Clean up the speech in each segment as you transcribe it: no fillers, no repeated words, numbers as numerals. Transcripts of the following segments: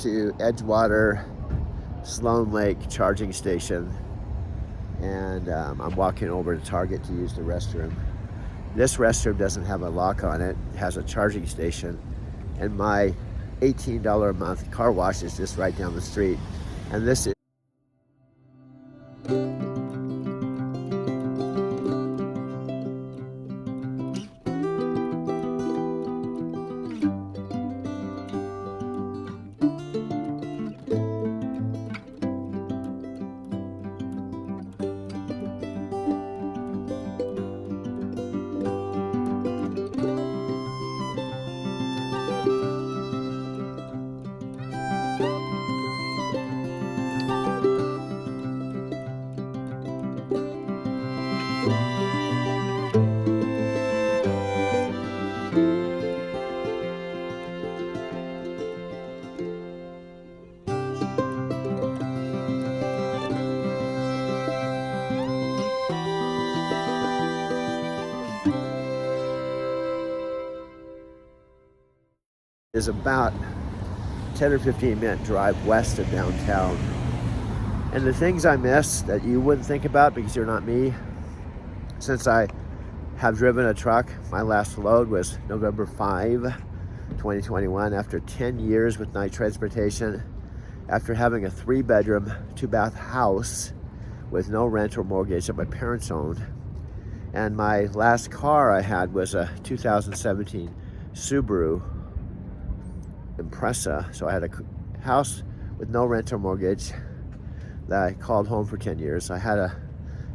To Edgewater Sloan Lake charging station, and I'm walking over to Target to use the restroom. This restroom doesn't have a lock on it. It has a charging station, and my $18 a month car wash is just right down the street. And this is about 10 or 15 minute drive west of downtown. And the things I miss that you wouldn't think about because you're not me, since I have driven a truck, my last load was November 5, 2021, after 10 years with Knight Transportation, after having a 3-bedroom, 2-bath house with no rent or mortgage that my parents owned. And my last car I had was a 2017 Subaru Impreza. So I had a house with no rent or mortgage that I called home for 10 years. I had a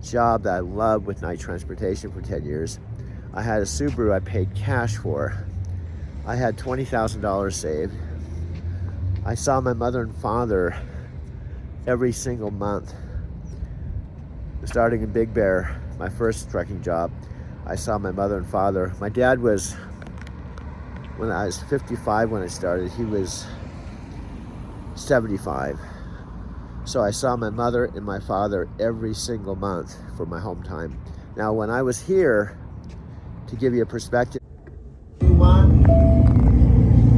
job that I loved with Knight Transportation for 10 years. I had a Subaru I paid cash for. I had $20,000 saved. I saw my mother and father every single month. Starting in Big Bear, my first trucking job, I saw my mother and father. My dad was, when I was 55 when I started, he was 75. So I saw my mother and my father every single month for my home time. Now, when I was here, to give you a perspective,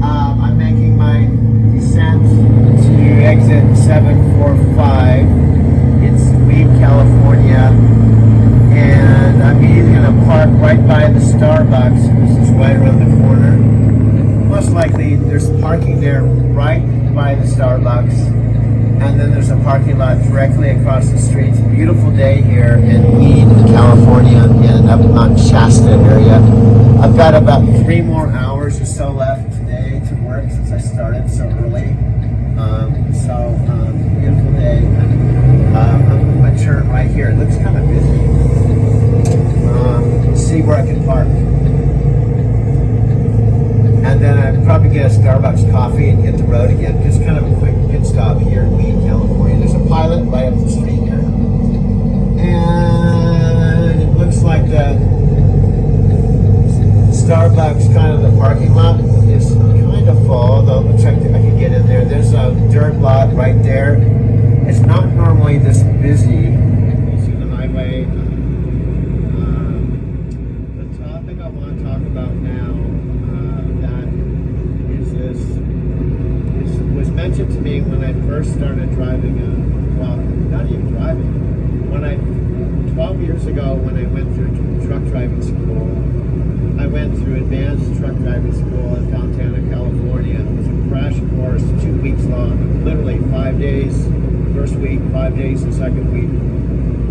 I'm making my descent to exit 745. It's Weed, California, and I'm either gonna park right by the Starbucks, which is right around the corner. Most likely there's parking there right by the Starbucks, and then there's a parking lot directly across the street. It's a beautiful day here in Weed, California, and up in Mount Shasta area. I've got about 3 more hours or so left today to work since I started so early. Beautiful day. I'm going to turn right here. It looks kind of busy. See where I can park. And then I'd probably get a Starbucks coffee and hit the road again. Just kind of a quick pit stop here in Weed, California. There's a Pilot right up the street here. And it looks like the Starbucks, kind of the parking lot, is kind of full, though it looks like I can get in there. There's a dirt lot right there. It's not normally this busy. You see the highway. The topic I want to talk about now, that is this. This was mentioned to me when I first started driving, well, not even driving. 12 years ago when I went through truck driving school, I went through advanced truck driving school in Fontana, California. It was a crash course, 2 weeks long, literally 5 days the first week, 5 days the second week.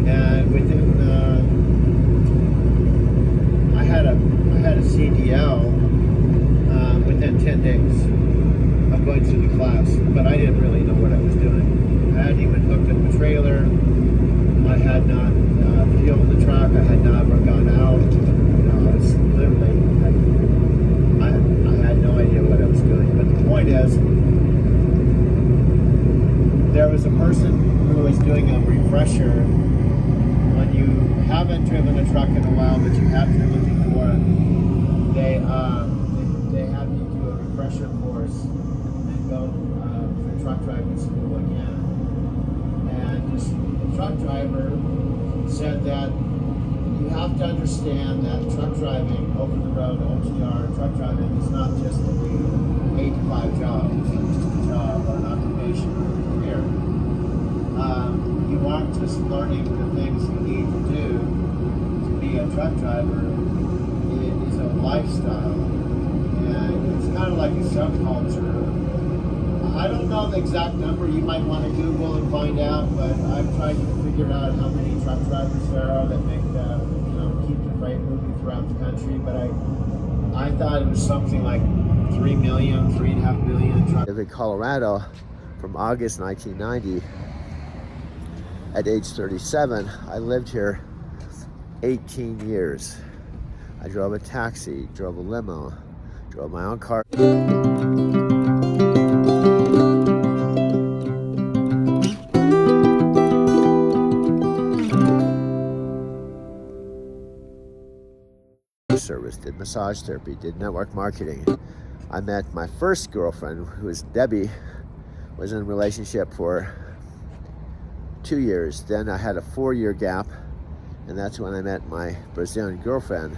And within haven't driven a truck in a while, but you have driven before, they have you do a refresher course and go for truck driving school again. And the truck driver said that you have to understand that truck driving, over the road, OTR, truck driving is not just a 8 to 5 job. It's not just a job or an occupation or a career. You aren't just learning the things you need to do to be a truck driver. It is a lifestyle. And it's kind of like a subculture. I don't know the exact number. You might want to Google and find out, but I've tried to figure out how many truck drivers there are that make keep the freight moving throughout the country. But I thought it was something like 3 million, 3.5 million trucks. I live in Colorado from August 1990. At age 37, I lived here 18 years. I drove a taxi, drove a limo, drove my own car. Service, did massage therapy, did network marketing. I met my first girlfriend, who was Debbie, was in a relationship for 2 years. Then I had a 4-year gap, and that's when I met my Brazilian girlfriend,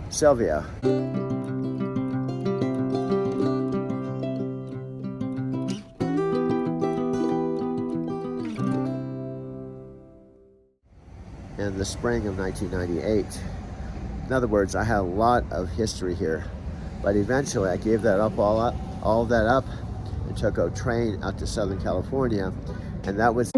Sylvia. In the spring of 1998. In other words, I had a lot of history here, but eventually I gave that up, all of that up, and took a train out to Southern California, and that was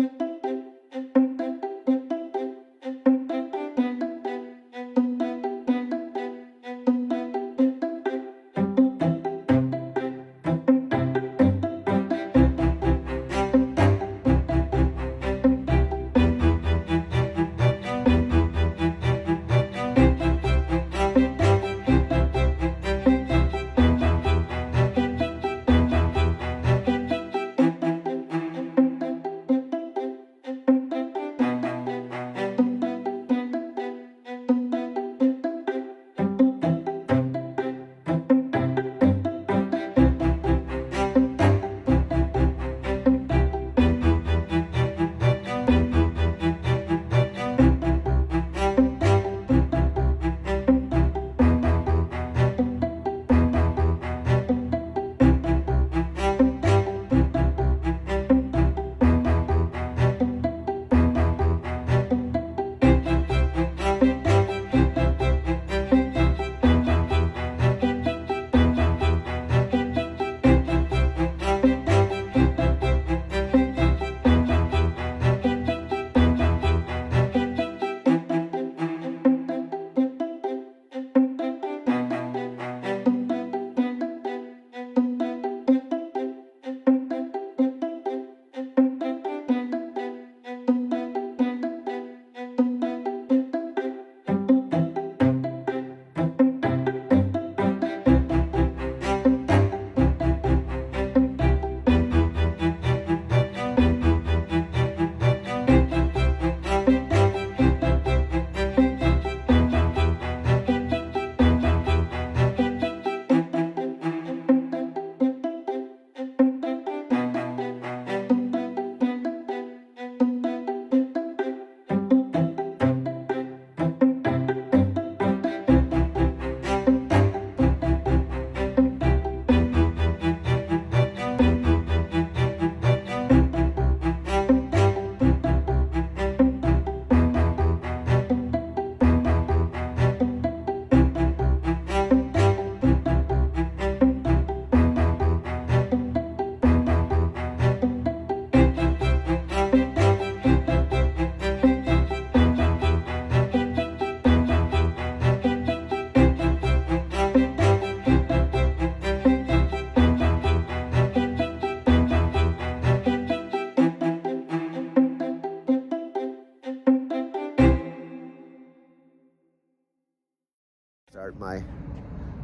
start my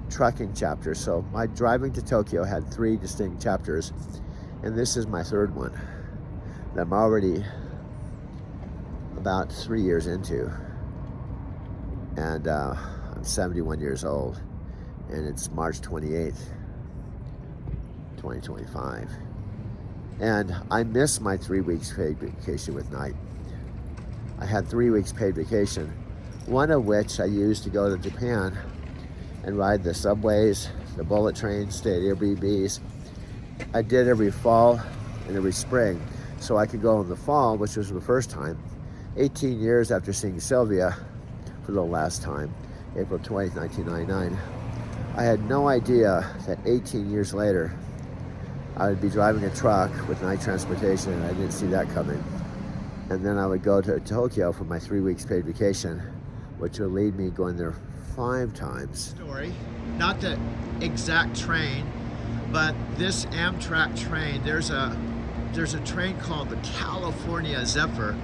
trucking chapter. So my driving to Tokyo had 3 distinct chapters, and this is my 3rd one that I'm already about 3 years into. And I'm 71 years old, and it's March 28th, 2025. And I missed my 3 weeks paid vacation with Knight. I had 3 weeks paid vacation, one of which I used to go to Japan and ride the subways, the bullet trains, stay at Airbnbs. I did every fall and every spring, so I could go in the fall, which was the first time, 18 years after seeing Sylvia for the last time, April 20th, 1999. I had no idea that 18 years later, I would be driving a truck with Knight Transportation, and I didn't see that coming. And then I would go to Tokyo for my 3 weeks paid vacation, which would lead me going there 5 times. Story, not the exact train, but this Amtrak train, there's a train called the California Zephyr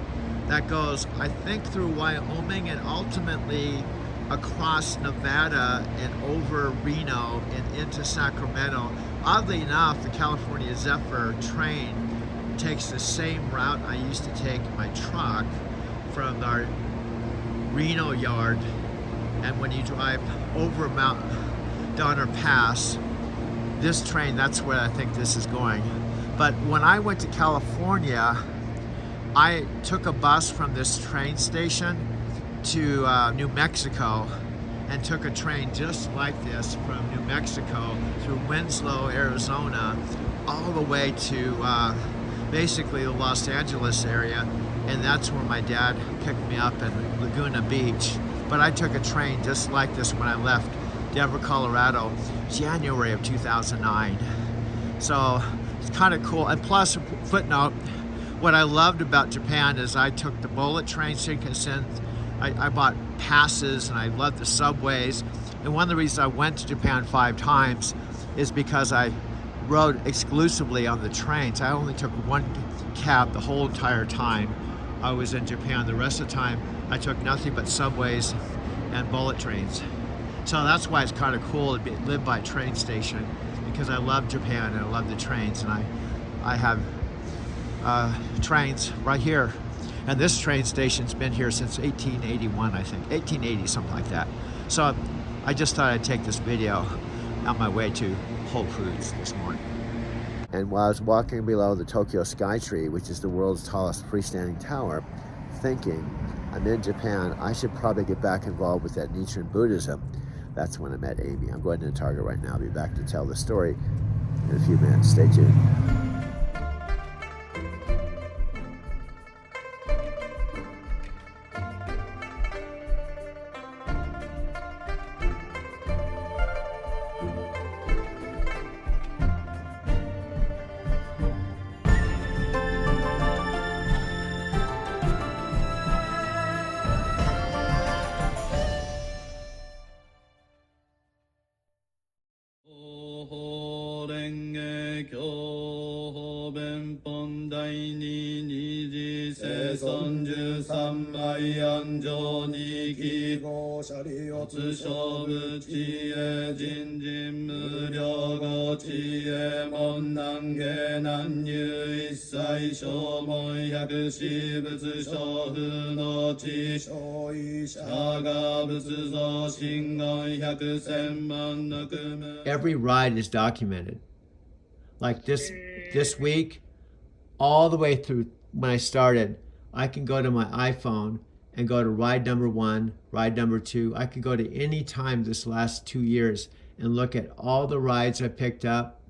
that goes, I think, through Wyoming and ultimately across Nevada and over Reno and into Sacramento. Oddly enough, the California Zephyr train takes the same route I used to take in my truck from our Reno yard, and when you drive over Mount Donner Pass, this train, that's where I think this is going. But when I went to California, I took a bus from this train station to New Mexico and took a train just like this from New Mexico through Winslow, Arizona, all the way to basically the Los Angeles area, and that's where my dad picked me up in Laguna Beach. But I took a train just like this when I left Denver, Colorado, January of 2009. So it's kind of cool. And plus, footnote, what I loved about Japan is I took the bullet train, Shinkansen. I bought passes, and I loved the subways. And one of the reasons I went to Japan 5 times is because I rode exclusively on the trains. I only took one cab the whole entire time I was in Japan. The rest of the time, I took nothing but subways and bullet trains. So that's why it's kind of cool to live by a train station, because I love Japan and I love the trains, and I have trains right here. And this train station's been here since 1881, I think, 1880, something like that. So I just thought I'd take this video on my way to Whole Foods this morning. And while I was walking below the Tokyo Skytree, which is the world's tallest freestanding tower, thinking, I'm in Japan, I should probably get back involved with that Nichiren Buddhism. That's when I met Amy. I'm going to Target right now. I'll be back to tell the story in a few minutes. Stay tuned. Every ride is documented. Like this week, all the way through when I started, I can go to my iPhone and go to ride number 1, ride number 2. I could go to any time this last 2 years and look at all the rides I picked up,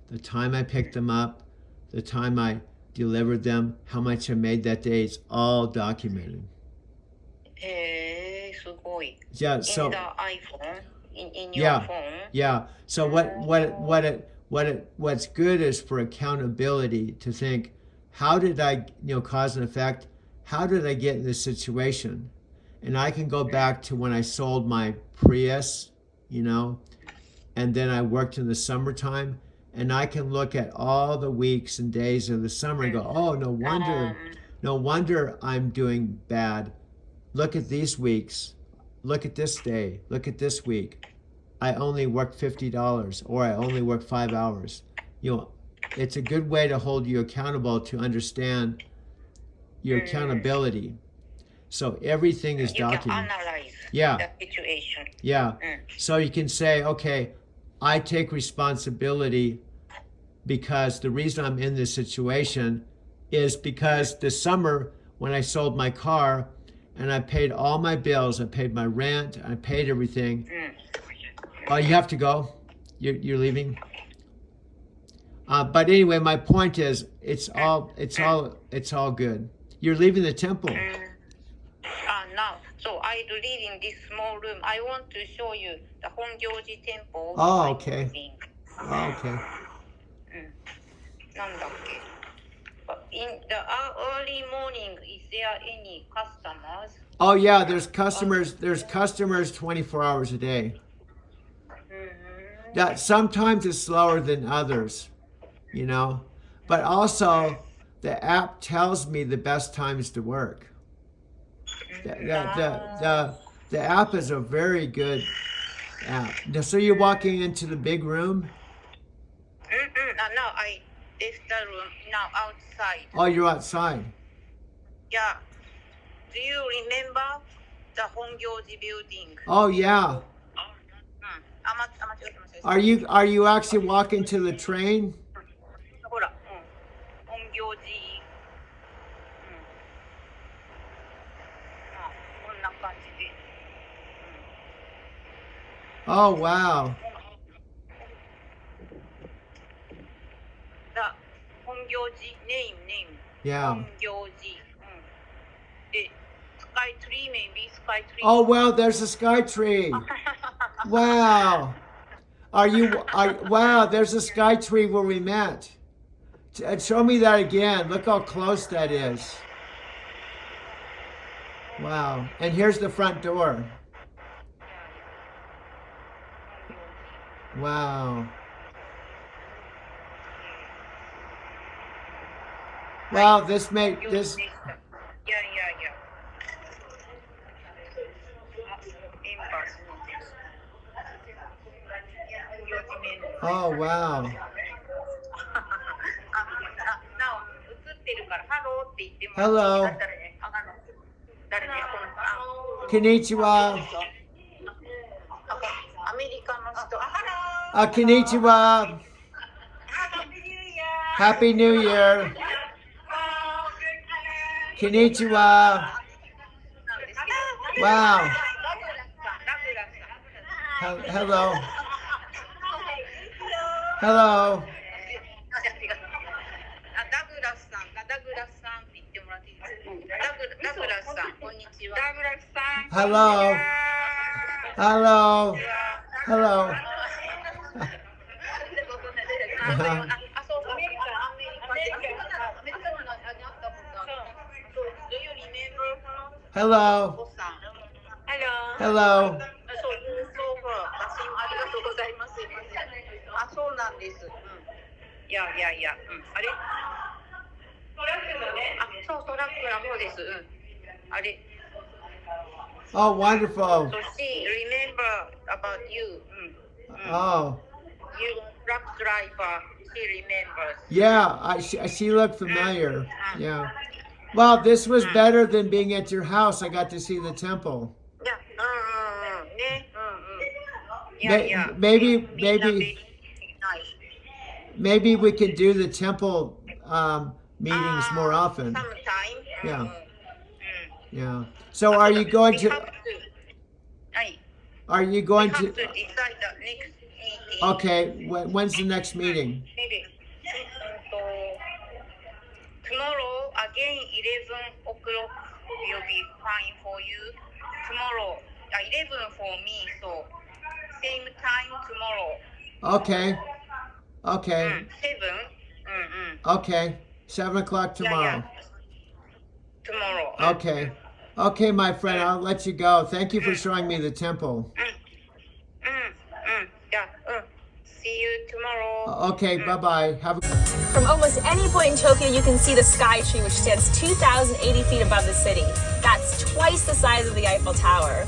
the time I picked them up, the time I delivered them, how much I made that day. It's all documented. Yeah, so in the iPhone, in your phone. Yeah. So what's good is for accountability to think, how did I, cause and effect? How did I get in this situation? And I can go back to when I sold my Prius, and then I worked in the summertime, and I can look at all the weeks and days of the summer and go, oh, no wonder I'm doing bad. Look at these weeks. Look at this day. Look at this week. I only worked $50, or I only worked 5 hours. It's a good way to hold you accountable, to understand your accountability. So everything is documented. Yeah. the situation. Yeah. So you can say, okay, I take responsibility because the reason I'm in this situation is because this summer when I sold my car and I paid all my bills, I paid my rent, I paid everything. Oh, you have to go? You're leaving? But anyway, my point is, it's all good. You're leaving the temple. Now, so I live in this small room. I want to show you the Hongyoji temple. Oh, okay. Oh, okay. なんだっけ? But in the early morning, is there any customers? Oh yeah, there's customers. There's customers 24 hours a day. That sometimes it's slower than others, you know. But also, the app tells me the best times to work. The app is a very good app. So you're walking into the big room? No, I left the room now outside. Oh, you're outside. Yeah. Do you remember the Hongyoji building? Oh yeah. Are you actually walking to the train? ほら、本行寺、こんな感じで。Oh wow. The 本行寺 name. Yeah. 本行寺。で、sky tree maybe sky tree. Oh wow, there's a sky tree. Wow. Wow, there's a sky tree where we met. Show me that again. Look how close that is. Wow. And here's the front door. Wow. Wow, this make this. Yeah. Oh wow. Hello. Konnichiwa. Konnichiwa. Happy New Year. Konnichiwa. Wow. Hello. Hello. ダグラスさんって言ってもらっていいですか？ダグラスさん、こんにちは。ダグラスさん。Hello. Hello. Hello. そうなんです。いや、あれ？トラックのね。そう、トラックの方です。あれ。Oh, wonderful. So she remember about you. Oh. You truck driver. She remembers. Yeah, she looked familiar. Yeah. Well, this was better than being at your house. I got to see the temple. Yeah. Maybe we could do the temple meetings more often. Sometime. Yeah. So are you going to? Are you going to? We have to decide the next meeting. Okay. When's the next meeting? Maybe. Tomorrow again 11 o'clock will be fine for you. Tomorrow 11 for me, so same time tomorrow. Okay. 7. Okay. 7 o'clock tomorrow. Tomorrow. Okay, my friend. I'll let you go. Thank you for showing me the temple. Yeah. See you tomorrow. Okay. Bye. From almost any point in Tokyo, you can see the Sky Tree, which stands 2,080 feet above the city. That's twice the size of the Eiffel Tower.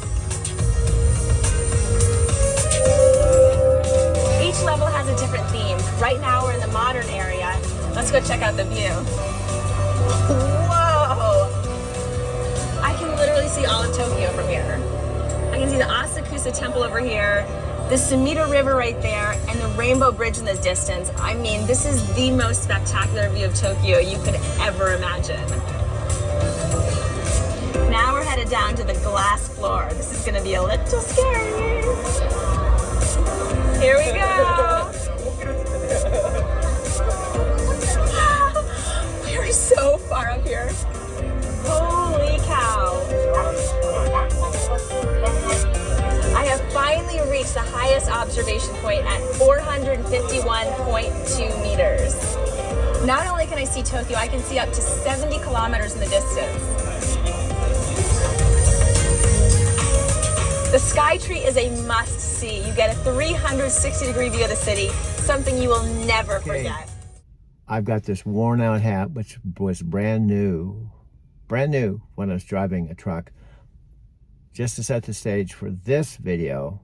Each level has a different theme. Right now, we're in the modern area. Let's go check out the view. Whoa! I can literally see all of Tokyo from here. I'm can see the Asakusa Temple over here, the Sumida River right there, and the Rainbow Bridge in the distance. I mean, this is the most spectacular view of Tokyo you could ever imagine. Now we're headed down to the glass floor. This is gonna be a little scary. Here we go. We are so far up here. Holy cow. I have finally reached the highest observation point at 451.2 meters. Not only can I see Tokyo, I can see up to 70 kilometers in the distance. The Skytree is a must-see. You get a 360-degree view of the city, something you will never forget. I've got this worn-out hat, which was brand new when I was driving a truck. Just to set the stage for this video,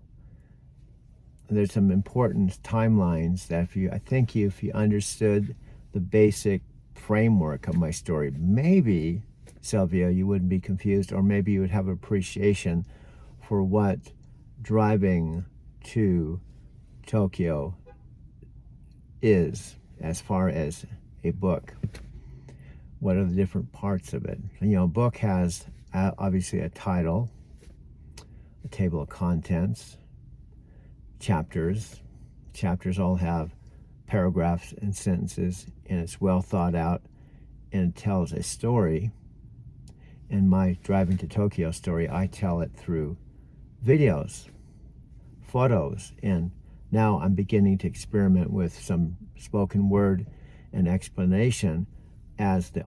there's some important timelines that I think if you understood the basic framework of my story, maybe, Sylvia, you wouldn't be confused, or maybe you would have appreciation for what driving to Tokyo is as far as a book. What are the different parts of it? You know, a book has obviously a title, a table of contents, chapters. Chapters all have paragraphs and sentences, and it's well thought out, and it tells a story. In my Driving to Tokyo story, I tell it through videos, photos, and now I'm beginning to experiment with some spoken word and explanation as the